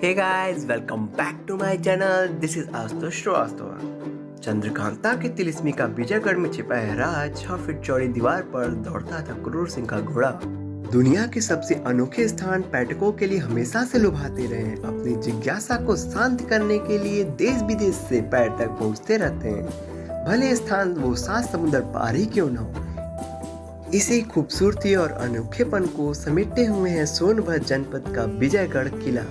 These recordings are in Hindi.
Hey guys, welcome back to my channel. This is Ashutosh Srivastava. Chandrakanta की तिलिस्मी का विजयगढ़ में छिपा है राज 6 फीट चौड़ी दीवार पर दौड़ता था क्रूर सिंह का घोड़ा। दुनिया के सबसे अनोखे स्थान पर्यटकों के लिए हमेशा से लुभाते रहे। अपनी जिज्ञासा को शांत करने के लिए देश विदेश से पर्यटक पहुंचते रहते हैं, भले स्थान वो 7 समुद्र पार ही क्यों न हो। इसी खूबसूरती और अनोखेपन को समेटे हुए है सोनभद्र जनपद का विजयगढ़ किला।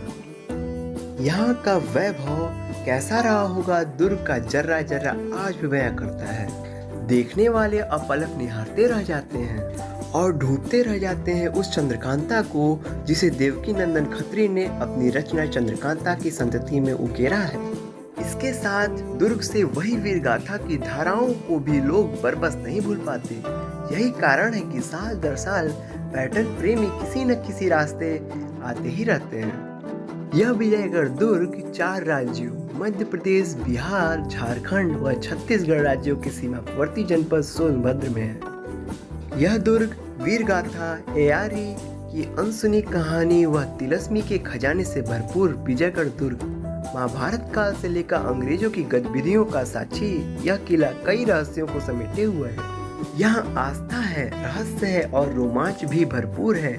यहाँ का वैभव कैसा रहा होगा, दुर्ग का जर्रा जर्रा आज भी बयां करता है। देखने वाले अपलक निहारते रह जाते हैं और ढूंढते रह जाते हैं उस चंद्रकांता को जिसे देवकी नंदन खत्री ने अपनी रचना चंद्रकांता की संतति में उकेरा है। इसके साथ दुर्ग से वही वीर गाथा की धाराओं को भी लोग बरबस नहीं भूल पाते। यही कारण है कि साल दर साल पर्यटन प्रेमी किसी न किसी रास्ते आते ही रहते हैं। यह विजयगढ़ दुर्ग 4 राज्यों मध्य प्रदेश, बिहार, झारखंड व छत्तीसगढ़ राज्यों के सीमावर्ती जनपद सोनभद्र में है। यह दुर्ग वीरगाथा, एयारी की अनसुनी कहानी व तिलस्मी के खजाने से भरपूर विजयगढ़ दुर्ग महाभारत काल से लेकर अंग्रेजों की गतिविधियों का साक्षी यह किला कई रहस्यों को समेटे हुआ है। यहाँ आस्था है, रहस्य है और रोमांच भी भरपूर है।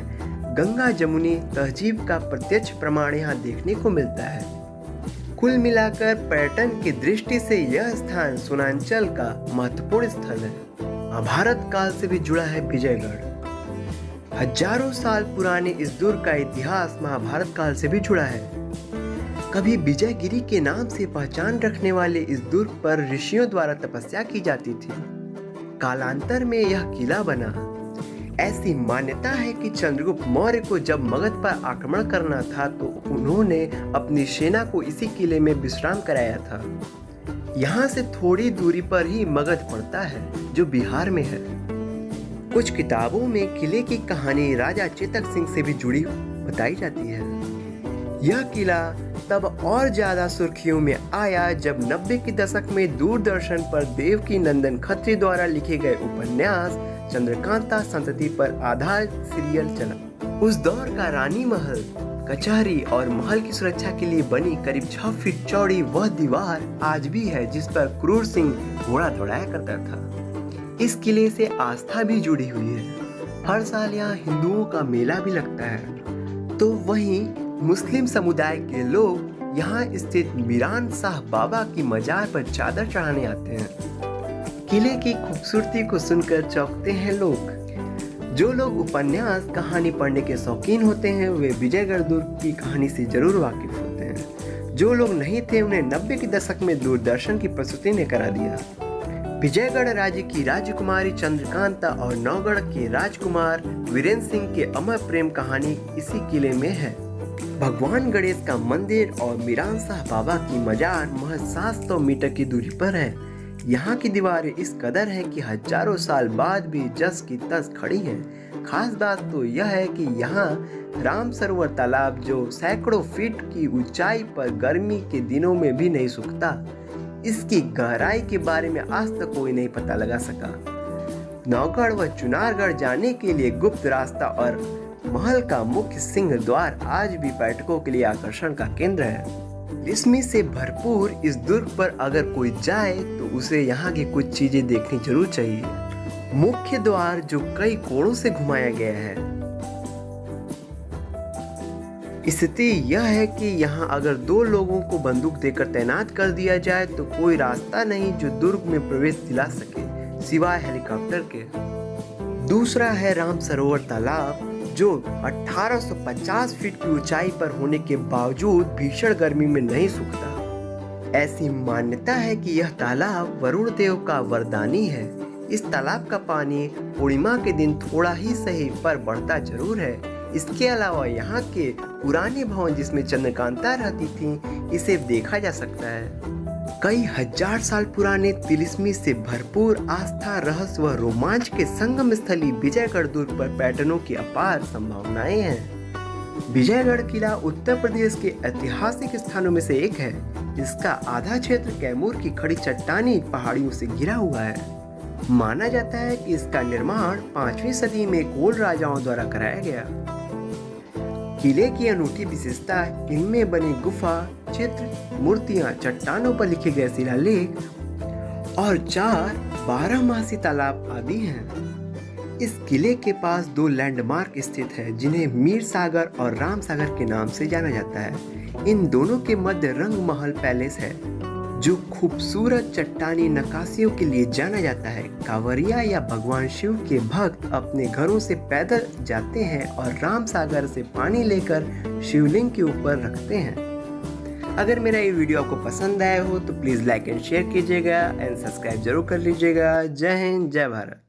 गंगा जमुनी तहजीब का प्रत्यक्ष प्रमाण यहाँ देखने को मिलता है। कुल मिलाकर पर्यटन की दृष्टि से यह स्थान सोनांचल का महत्वपूर्ण स्थल है। महाभारत काल से भी जुड़ा है विजयगढ़। हजारों साल पुराने इस दुर्ग का इतिहास महाभारत काल से भी जुड़ा है। कभी विजयगिरी के नाम से पहचान रखने वाले इस दुर्ग पर ऋषियों द्वारा तपस्या की जाती थी। कालांतर में यह किला बना। ऐसी मान्यता है कि चंद्रगुप्त मौर्य को जब मगध पर आक्रमण करना था तो उन्होंने अपनी सेना को इसी किले में विश्राम कराया था। यहाँ से थोड़ी दूरी पर ही मगध पड़ता है जो बिहार में है। कुछ किताबों में किले की कहानी राजा चेतक सिंह से भी जुड़ी बताई जाती है। यह किला तब और ज्यादा सुर्खियों में आया जब 90 के दशक में दूरदर्शन पर देवकी नंदन खत्री द्वारा लिखे गए उपन्यास चंद्रकांता संतति पर आधारित सीरियल चला। उस दौर का रानी महल, कचहरी और महल की सुरक्षा के लिए बनी करीब 6 फीट चौड़ी वह दीवार आज भी है जिस पर क्रूर सिंह घोड़ा दौड़ाया करता था। इस किले से आस्था भी जुड़ी हुई है। हर साल यहाँ हिंदुओं का मेला भी लगता है। तो वहीं मुस्लिम समुदाय के लोग यहाँ स्थित मीरान शाह बाबा की मजार पर चादर चढ़ाने आते हैं। किले की खूबसूरती को सुनकर चौंकते हैं लोग। जो लोग उपन्यास कहानी पढ़ने के शौकीन होते हैं वे विजयगढ़ दुर्ग की कहानी से जरूर वाकिफ होते हैं। जो लोग नहीं थे उन्हें 90 के दशक में दूरदर्शन की प्रस्तुति ने करा दिया। विजयगढ़ राज्य की राजकुमारी चंद्रकांता और नौगढ़ के राजकुमार वीरेंद्र सिंह के अमर प्रेम कहानी इसी किले में है। भगवान गणेश का मंदिर और मीरान शाह बाबा की मजार महज 700 मीटर की दूरी पर है। यहाँ की दीवारें इस कदर हैं कि हजारों साल बाद भी जस की तस खड़ी हैं। खास बात तो यह है कि यहाँ राम सरोवर तालाब जो सैकड़ों फीट की ऊंचाई पर गर्मी के दिनों में भी नहीं सूखता, इसकी गहराई के बारे में आज तक कोई नहीं पता लगा सका। नौगढ़ व चुनारगढ़ जाने के लिए गुप्त रास्ता और महल का मुख्य सिंह द्वार आज भी पर्यटकों के लिए आकर्षण का केंद्र है। इसमें से भरपूर इस दुर्ग पर अगर कोई जाए तो उसे यहाँ की कुछ चीजें देखनी जरूर चाहिए। मुख्य द्वार जो कई कोणों से घुमाया गया है। स्थिति यह है कि यहाँ अगर 2 लोगों को बंदूक देकर तैनात कर दिया जाए तो कोई रास्ता नहीं जो दुर्ग में प्रवेश दिला सके सिवाय हेलीकॉप्टर के। दूसरा है राम सरोवर तालाब जो 1850 फीट की ऊंचाई पर होने के बावजूद भीषण गर्मी में नहीं सूखता। ऐसी मान्यता है कि यह तालाब वरुण देव का वरदानी है। इस तालाब का पानी पूर्णिमा के दिन थोड़ा ही सही पर बढ़ता जरूर है। इसके अलावा यहाँ के पुराने भवन जिसमें चंद्रकांता रहती थी इसे देखा जा सकता है। कई हजार साल पुराने तिलिस्मी से भरपूर आस्था, रहस्य व रोमांच के संगम स्थली विजयगढ़ दुर्ग पर पर्यटनों की अपार संभावनाएं हैं। विजयगढ़ किला उत्तर प्रदेश के ऐतिहासिक स्थानों में से एक है। इसका आधा क्षेत्र कैमूर की खड़ी चट्टानी पहाड़ियों से घिरा हुआ है। माना जाता है कि इसका निर्माण 5वीं सदी में कोल राजाओं द्वारा कराया गया। किले की अनूठी विशेषता इनमें बने गुफा, चित्र, मूर्तियां, चट्टानों पर लिखे गए शिलालेख और 4 बारहमासी तालाब आदि हैं। इस किले के पास 2 लैंडमार्क स्थित है जिन्हें मीर सागर और राम सागर के नाम से जाना जाता है। इन दोनों के मध्य रंग महल पैलेस है जो खूबसूरत चट्टानी नक्काशियों के लिए जाना जाता है। कांवरिया या भगवान शिव के भक्त अपने घरों से पैदल जाते हैं और राम सागर से पानी लेकर शिवलिंग के ऊपर रखते हैं। अगर मेरा ये वीडियो आपको पसंद आया हो तो प्लीज़ लाइक एंड शेयर कीजिएगा एंड सब्सक्राइब जरूर कर लीजिएगा। जय हिंद, जय भारत।